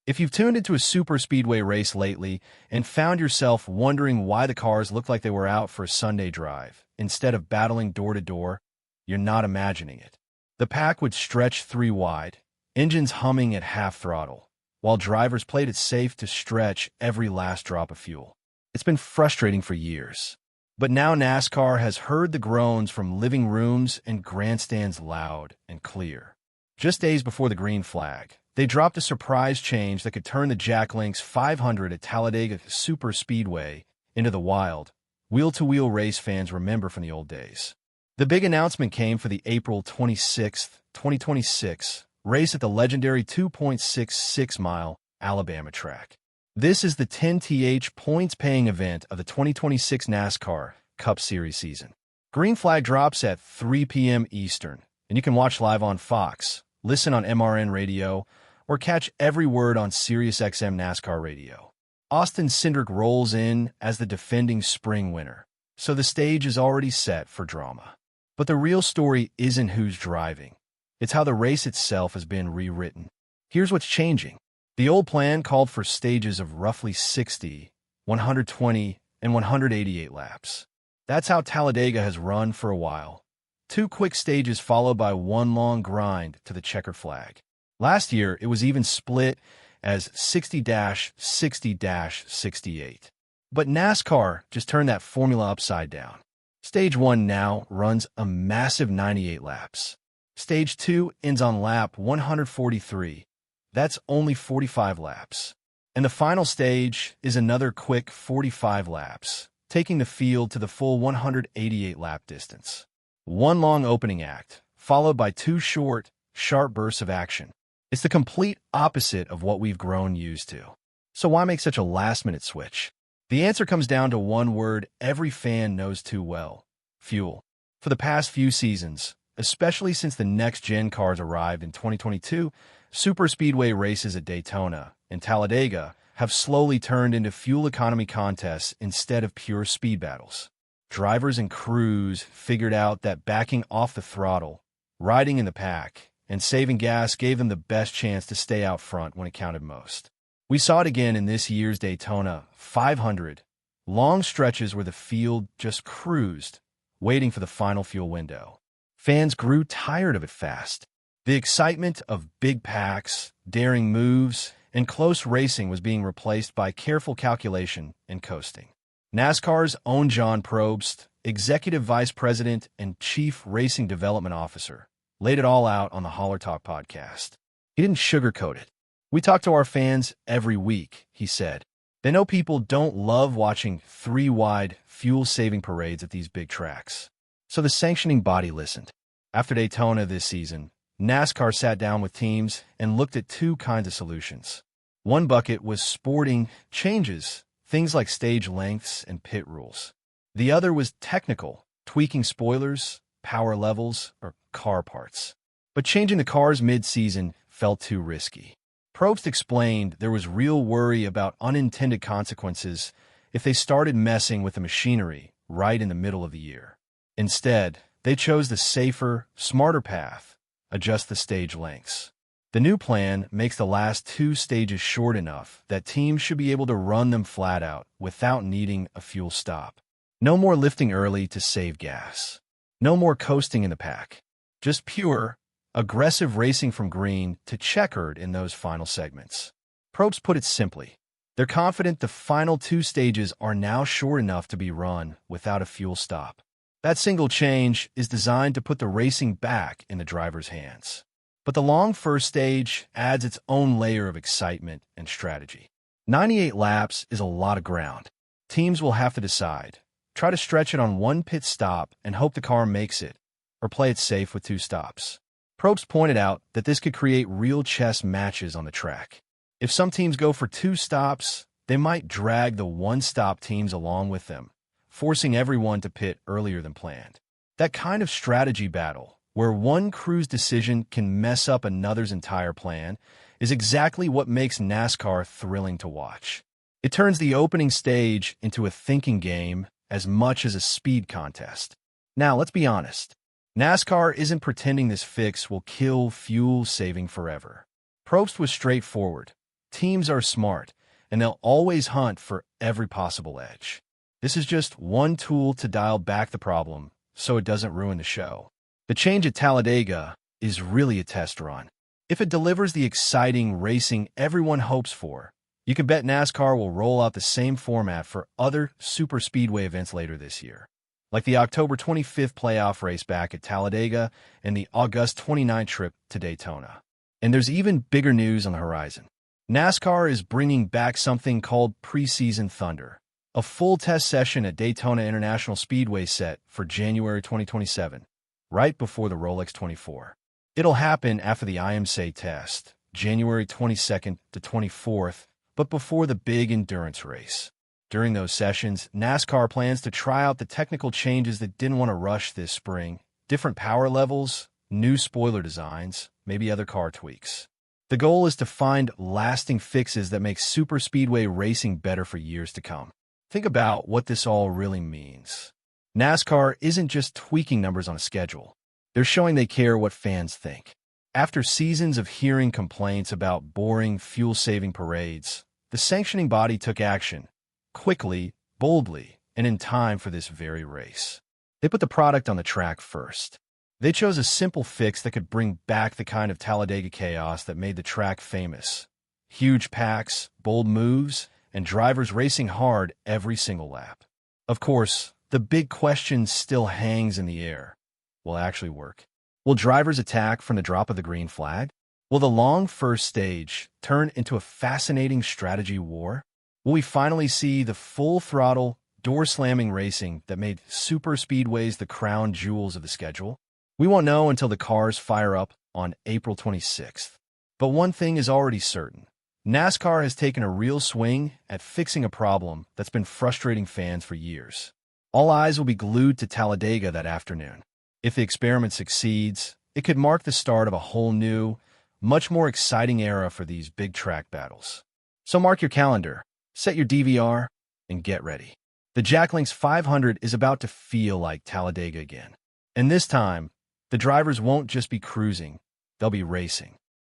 If you've tuned into a superspeedway race lately and found yourself wondering why the cars looked like they were out for a Sunday drive instead of battling door to door, you're not imagining it. The pack would stretch three wide, engines humming at half throttle, while drivers played it safe to stretch every last drop of fuel. It's been frustrating for years. But now NASCAR has heard the groans from living rooms and grandstands loud and clear. Just days before the green flag, they dropped a surprise change that could turn the Jack Link's 500 at Talladega Superspeedway into the wild, wheel-to-wheel race fans remember from the old days. The big announcement came for the April 26, 2026 race at the legendary 2.66-mile Alabama track. This is the 10th points-paying event of the 2026 NASCAR Cup Series season. Green flag drops at 3 p.m. Eastern, and you can watch live on Fox, listen on MRN radio, or catch every word on SiriusXM NASCAR radio. Austin Cindric rolls in as the defending spring winner, so the stage is already set for drama. But the real story isn't who's driving. It's how the race itself has been rewritten. Here's what's changing. The old plan called for stages of roughly 60, 120, and 188 laps. That's how Talladega has run for a while. Two quick stages followed by one long grind to the checkered flag. Last year, it was even split as 60-60-68. But NASCAR just turned that formula upside down. Stage 1 now runs a massive 98 laps. Stage 2 ends on lap 143. That's only 45 laps. And the final stage is another quick 45 laps, taking the field to the full 188-lap distance. One long opening act, followed by two short, sharp bursts of action. It's the complete opposite of what we've grown used to. So why make such a last-minute switch? The answer comes down to one word every fan knows too well: fuel. For the past few seasons, especially since the next-gen cars arrived in 2022, superspeedway races at Daytona and Talladega have slowly turned into fuel economy contests instead of pure speed battles. Drivers and crews figured out that backing off the throttle, riding in the pack, and saving gas gave them the best chance to stay out front when it counted most. We saw it again in this year's Daytona 500, long stretches where the field just cruised, waiting for the final fuel window. Fans grew tired of it fast. The excitement of big packs, daring moves, and close racing was being replaced by careful calculation and coasting. NASCAR's own John Probst, Executive Vice President and Chief Racing Development Officer, laid it all out on the Holler Talk podcast. He didn't sugarcoat it. "We talk to our fans every week," he said. "They know people don't love watching three-wide, fuel-saving parades at these big tracks." So the sanctioning body listened. After Daytona this season, NASCAR sat down with teams and looked at two kinds of solutions. One bucket was sporting changes, things like stage lengths and pit rules. The other was technical, tweaking spoilers, power levels, or car parts. But changing the cars mid-season felt too risky. Probst explained there was real worry about unintended consequences if they started messing with the machinery right in the middle of the year. Instead, they chose the safer, smarter path: adjust the stage lengths. The new plan makes the last two stages short enough that teams should be able to run them flat out without needing a fuel stop. No more lifting early to save gas. No more coasting in the pack. Just pure, aggressive racing from green to checkered in those final segments. Probst put it simply: they're confident the final two stages are now short enough to be run without a fuel stop. That single change is designed to put the racing back in the driver's hands. But the long first stage adds its own layer of excitement and strategy. 98 laps is a lot of ground. Teams will have to decide: try to stretch it on one pit stop and hope the car makes it, or play it safe with two stops. Probst pointed out that this could create real chess matches on the track. If some teams go for two stops, they might drag the one-stop teams along with them, forcing everyone to pit earlier than planned. That kind of strategy battle, where one crew's decision can mess up another's entire plan, is exactly what makes NASCAR thrilling to watch. It turns the opening stage into a thinking game as much as a speed contest. Now, let's be honest. NASCAR isn't pretending this fix will kill fuel saving forever. Probst was straightforward. Teams are smart, and they'll always hunt for every possible edge. This is just one tool to dial back the problem so it doesn't ruin the show. The change at Talladega is really a test run. If it delivers the exciting racing everyone hopes for, you can bet NASCAR will roll out the same format for other superspeedway events later this year, like the October 25th playoff race back at Talladega and the August 29th trip to Daytona. And there's even bigger news on the horizon. NASCAR is bringing back something called Preseason Thunder, a full test session at Daytona International Speedway set for January 2027, right before the Rolex 24. It'll happen after the IMSA test, January 22nd to 24th, but before the big endurance race. During those sessions, NASCAR plans to try out the technical changes that didn't want to rush this spring, different power levels, new spoiler designs, maybe other car tweaks. The goal is to find lasting fixes that make superspeedway racing better for years to come. Think about what this all really means. NASCAR isn't just tweaking numbers on a schedule. They're showing they care what fans think. After seasons of hearing complaints about boring, fuel-saving parades, the sanctioning body took action, quickly, boldly, and in time for this very race. They put the product on the track first. They chose a simple fix that could bring back the kind of Talladega chaos that made the track famous. Huge packs, bold moves, and drivers racing hard every single lap. Of course, the big question still hangs in the air. Will it actually work? Will drivers attack from the drop of the green flag? Will the long first stage turn into a fascinating strategy war? Will we finally see the full throttle, door-slamming racing that made superspeedways the crown jewels of the schedule? We won't know until the cars fire up on April 26th. But one thing is already certain. NASCAR has taken a real swing at fixing a problem that's been frustrating fans for years. All eyes will be glued to Talladega that afternoon. If the experiment succeeds, it could mark the start of a whole new, much more exciting era for these big track battles. So mark your calendar, set your DVR, and get ready. The Jack Links 500 is about to feel like Talladega again. And this time, the drivers won't just be cruising, they'll be racing.